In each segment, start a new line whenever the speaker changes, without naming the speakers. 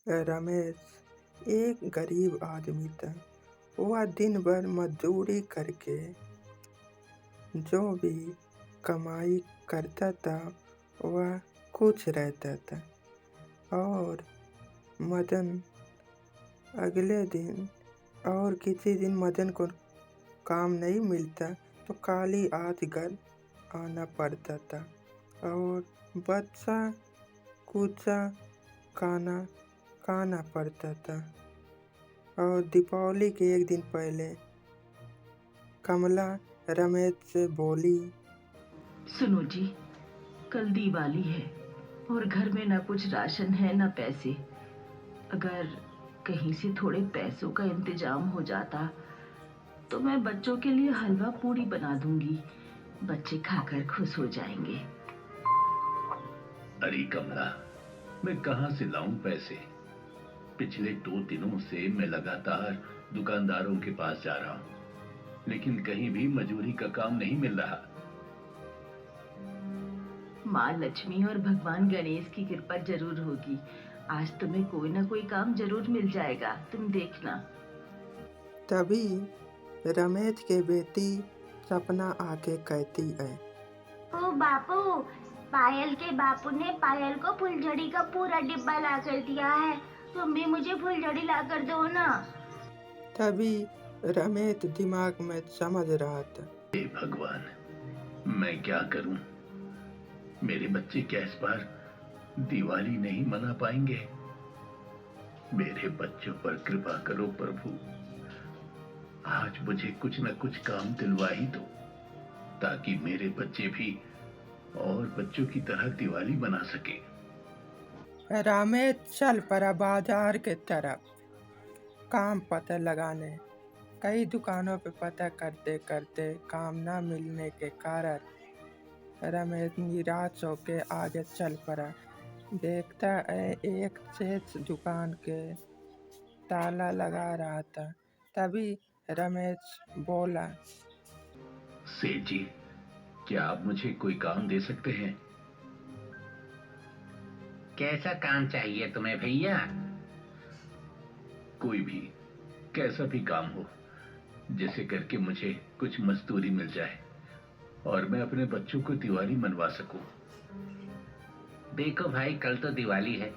रमेश एक गरीब आदमी था। वह दिन भर मजदूरी करके जो भी कमाई करता था वह खुश रहता था। और मदन अगले दिन और किसी दिन मदन को काम नहीं मिलता तो खाली हाथ घर आना पड़ता था और बच्चा कुचा खाना खाना पड़ता था। और दीपावली के एक दिन पहले कमला रमेश से बोली,
सुनो जी, कल दिवाली है और घर में ना कुछ राशन है ना पैसे। अगर कहीं से थोड़े पैसों का इंतजाम हो जाता तो मैं बच्चों के लिए हलवा पूड़ी बना दूंगी। बच्चे खाकर खुश हो जाएंगे।
अरे कमला, मैं कहां से लाऊं पैसे? पिछले 2 दिनों से मैं लगातार दुकानदारों के पास जा रहा हूं, लेकिन कहीं भी मजूरी का काम नहीं मिल रहा।
माँ लक्ष्मी और भगवान गणेश की कृपा जरूर होगी। आज तुम्हें कोई ना कोई काम जरूर मिल जाएगा, तुम देखना।
तभी रमेश के बेटी सपना आके कहती है,
ओ बापू, पायल के बापू ने पायल को फुलझड़ी का पूरा डिब्बा ला कर दिया है। तुम भी मुझे फुलझड़ी ला कर दो ना।
तभी रमेश दिमाग में समझ रहा था,
हे भगवान, मैं क्या करूं? मेरे बच्चे क्या इस बार दिवाली नहीं मना पाएंगे? मेरे बच्चों पर कृपा करो प्रभु। आज मुझे कुछ न कुछ काम दिलवा ही दो, ताकि मेरे बच्चे भी और बच्चों की तरह दिवाली मना सके।
रमेश चल पड़ा बाजार के तरफ काम पता लगाने। कई दुकानों पे पता करते करते काम न मिलने के कारण रमेश निराश होके आगे चल पड़ा। देखता है एक सेठ दुकान के ताला लगा रहा था। तभी रमेश बोला,
सेठ जी, क्या आप मुझे कोई काम दे सकते हैं?
कैसा काम चाहिए तुम्हें भैया?
कोई भी, कैसा भी काम हो, जिसे करके मुझे कुछ मजदूरी मिल जाए और मैं अपने बच्चों को दिवाली मनवा सकूं।
देखो भाई, कल तो दिवाली है,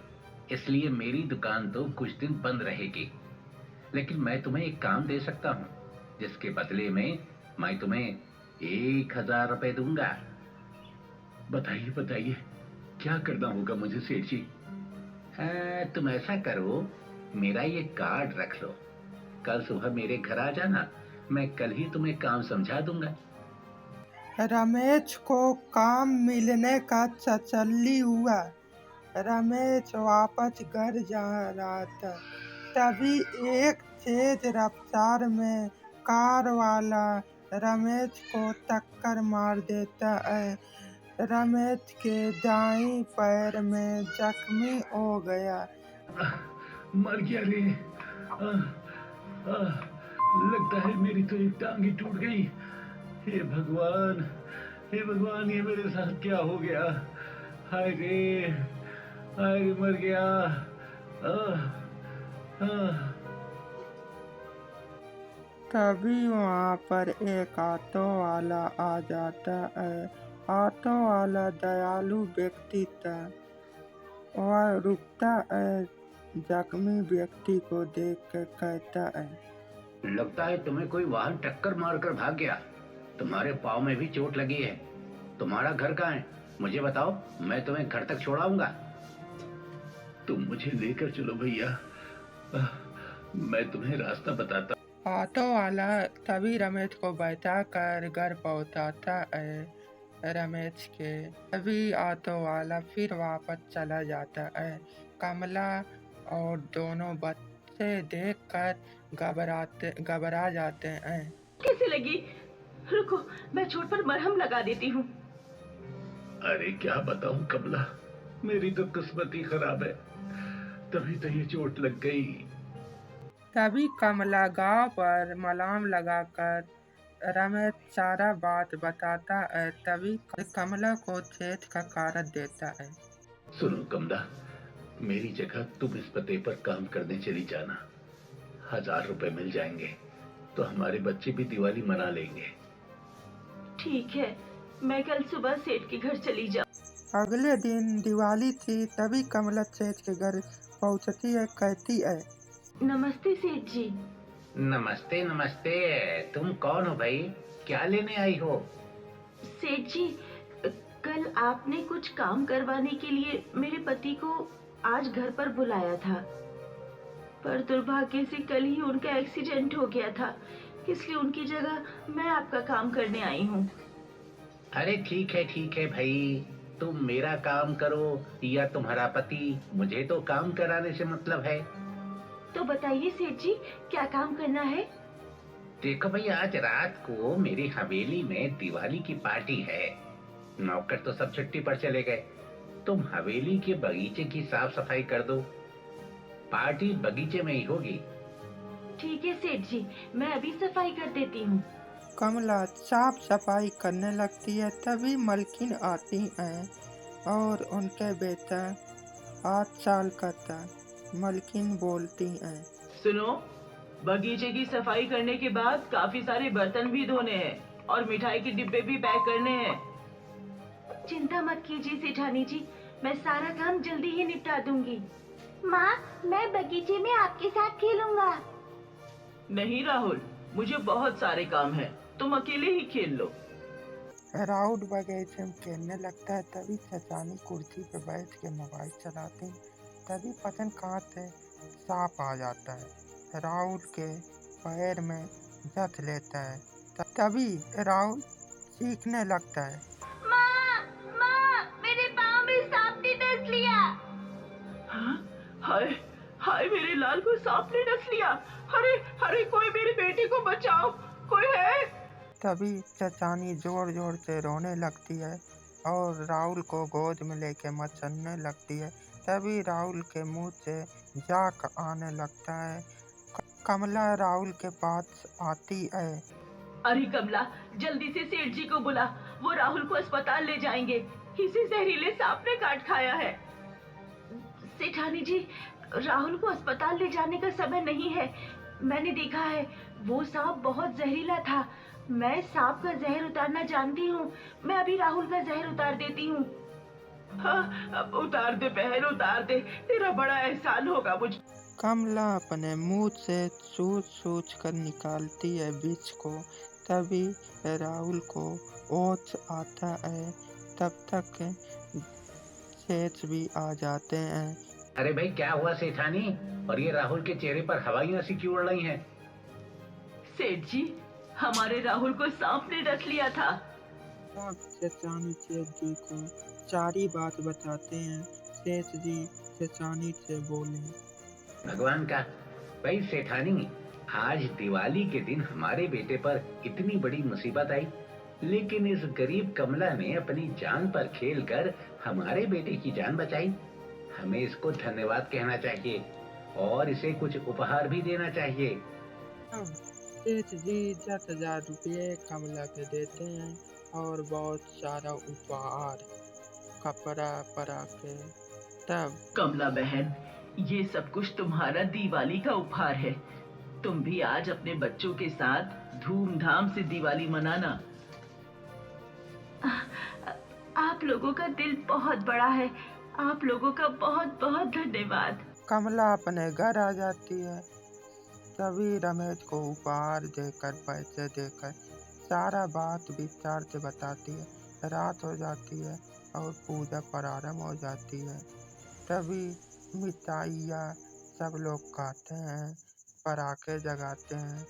इसलिए मेरी दुकान तो कुछ दिन बंद रहेगी। लेकिन मैं तुम्हें एक काम दे सकता हूँ, जिसके बदले में मैं तुम्हें 1,000 रुपए दूंगा।
बताइए बताइए, क्या करना होगा मुझे सेठ जी?
तुम ऐसा करो, मेरा ये कार्ड रख लो। कल सुबह मेरे घर आ जाना, मैं कल ही तुम्हें काम समझा दूंगा।
रमेश को काम मिलने का तसल्ली हुआ। रमेश वापस घर जा रहा था। तभी एक तेज रफ्तार में कार वाला रमेश को टक्कर मार देता है। रमेश के दाईं पैर में जख्मी हो गया।
मर गया रे। आह, आह, लगता है मेरी तो एक टांग ही टूट गई। हे भगवान, हे भगवान, ये मेरे साथ क्या हो गया? हाय रे, हाय रे, मर गया। आह, आह।
तभी वहाँ पर एक ऑटो वाला आ जाता है। ऑटो वाला दयालु व्यक्ति था। वह रुकता है, जख्मी व्यक्ति को देख कर कहता है,
लगता है तुम्हें कोई वाहन टक्कर मारकर भाग गया। तुम्हारे पाँव में भी चोट लगी है। तुम्हारा घर कहाँ है? मुझे बताओ, मैं तुम्हें घर तक छोड़ाऊंगा।
तुम मुझे लेकर चलो भैया, मैं तुम्हें रास्ता बताता।
ऑटो वाला तभी रमेश को बैठा कर घर पहुंचाता है। रमेश के तभी ऑटो वाला फिर वापस चला जाता है। कमला और दोनों बच्चे देखकर घबरा जाते हैं।
कैसे लगी? रुको, मैं चोट पर मरहम लगा देती हूँ।
अरे क्या बताऊं कमला, मेरी तो किस्मत ही खराब है, तभी तो ये चोट लग गई।
तभी कमला गांव पर मलाम लगाकर रमेश सारा बात बताता है। तभी कमला को सेठ का कार्ड देता है।
सुनो कमला, मेरी जगह तुम इस पते पर काम करने चली जाना। 1000 रुपए मिल जाएंगे तो हमारे बच्चे भी दिवाली मना लेंगे।
ठीक है, मैं कल सुबह सेठ के घर चली जाऊँ।
अगले दिन दिवाली थी, तभी कमला सेठ के घर पहुंचती है। कहती है,
नमस्ते सेठ जी।
नमस्ते नमस्ते। तुम कौन हो भाई? क्या लेने आई हो?
सेठ जी, कल आपने कुछ काम करवाने के लिए मेरे पति को आज घर पर बुलाया था, पर दुर्भाग्य से कल ही उनका एक्सीडेंट हो गया था, इसलिए उनकी जगह मैं आपका काम करने आई हूँ।
अरे ठीक है भाई, तुम मेरा काम करो या तुम्हारा पति, मुझे तो काम कराने से मतलब है।
तो बताइए सेठ जी, क्या काम करना है?
देखो भाई, आज रात को मेरी हवेली में दिवाली की पार्टी है। नौकर तो सब छुट्टी पर चले गए। तुम हवेली के बगीचे की साफ सफाई कर दो। पार्टी बगीचे में ही होगी।
ठीक है सेठ जी, मैं अभी सफाई कर देती हूँ।
कमला साफ सफाई करने लगती है। तभी मलकिन आती है और उनके बेटा 8 साल का था। मलकिन बोलती है,
सुनो, बगीचे की सफाई करने के बाद काफी सारे बर्तन भी धोने हैं और मिठाई के डिब्बे भी पैक करने हैं। चिंता मत कीजिए सेठानी जी, मैं सारा काम जल्दी ही निपटा दूंगी।
माँ, मैं बगीचे में आपके साथ खेलूंगा।
नहीं राहुल, मुझे बहुत सारे काम हैं, तुम अकेले ही खेल लो।
राउड बगीचे में खेलने लगता है। तभी चचानी कुर्सी पर बैठ के मोबाइल चलाते हैं। तभी पता नहीं कहाँ से सांप आ जाता है। राहुल के पैर में जच लेता है। तभी राहुल चीखने लगता है,
माँ, माँ, मेरे पाँव में सांप ने डस लिया।
हाँ? हाय हाय, मेरे लाल को सांप ने डस लिया। अरे अरे, कोई मेरे बेटे को बचाओ, कोई है?
तभी चचानी जोर जोर से रोने लगती है और राहुल को गोद में लेके मचलने लगती है। तभी राहुल के मुंह से जाक आने लगता है। कमला राहुल के पास आती है।
अरे कमला, जल्दी से सेठ जी को बुला, वो राहुल को अस्पताल ले जाएंगे। इसे जहरीले सांप ने काट खाया है। सेठानी जी, राहुल को अस्पताल ले जाने का समय नहीं है। मैंने देखा है, वो सांप बहुत जहरीला था। मैं सांप का जहर उतारना जानती हूँ। मैं अभी राहुल का जहर उतार देती हूँ। हाँ, अब उतार दे बहन, उतार दे, तेरा बड़ा एहसान होगा मुझ।
कमला अपने मुंह से सोच सोच कर निकालती है विष को। तभी राहुल को होश आता है। तब तक सेठ भी आ जाते हैं।
अरे भाई, क्या हुआ सेठानी? और ये राहुल के चेहरे पर हवाइयां सी क्यों उड़ रही हैं?
सेठ जी, हमारे राहुल को सांप ने डस लिया था।
तब चचानी सेठ जी को सारी बात बताते हैं। सेठ जी चचानी से बोले,
भगवान का भाई सेठानी, आज दिवाली के दिन हमारे बेटे पर इतनी बड़ी मुसीबत आई, लेकिन इस गरीब कमला ने अपनी जान पर खेलकर हमारे बेटे की जान बचाई। हमें इसको धन्यवाद कहना चाहिए और इसे कुछ उपहार भी देना चाहिए।
तब सेठ जी 10,000 रुपये कमला के देते हैं और बहुत सारा उपहार, कपड़ा पराके। तब
कमला बहन, ये सब कुछ तुम्हारा दिवाली का उपहार है। तुम भी आज अपने बच्चों के साथ धूमधाम से दिवाली मनाना। आप लोगों का दिल बहुत बड़ा है। आप लोगों का बहुत बहुत धन्यवाद।
कमला अपने घर आ जाती है। तभी रमेश को उपहार देकर, पैसे देकर सारा बात विस्तार से बताती है। रात हो जाती है और पूजा प्रारंभ हो जाती है। तभी मिठाइयाँ सब लोग खाते हैं, पटाखे जगाते हैं।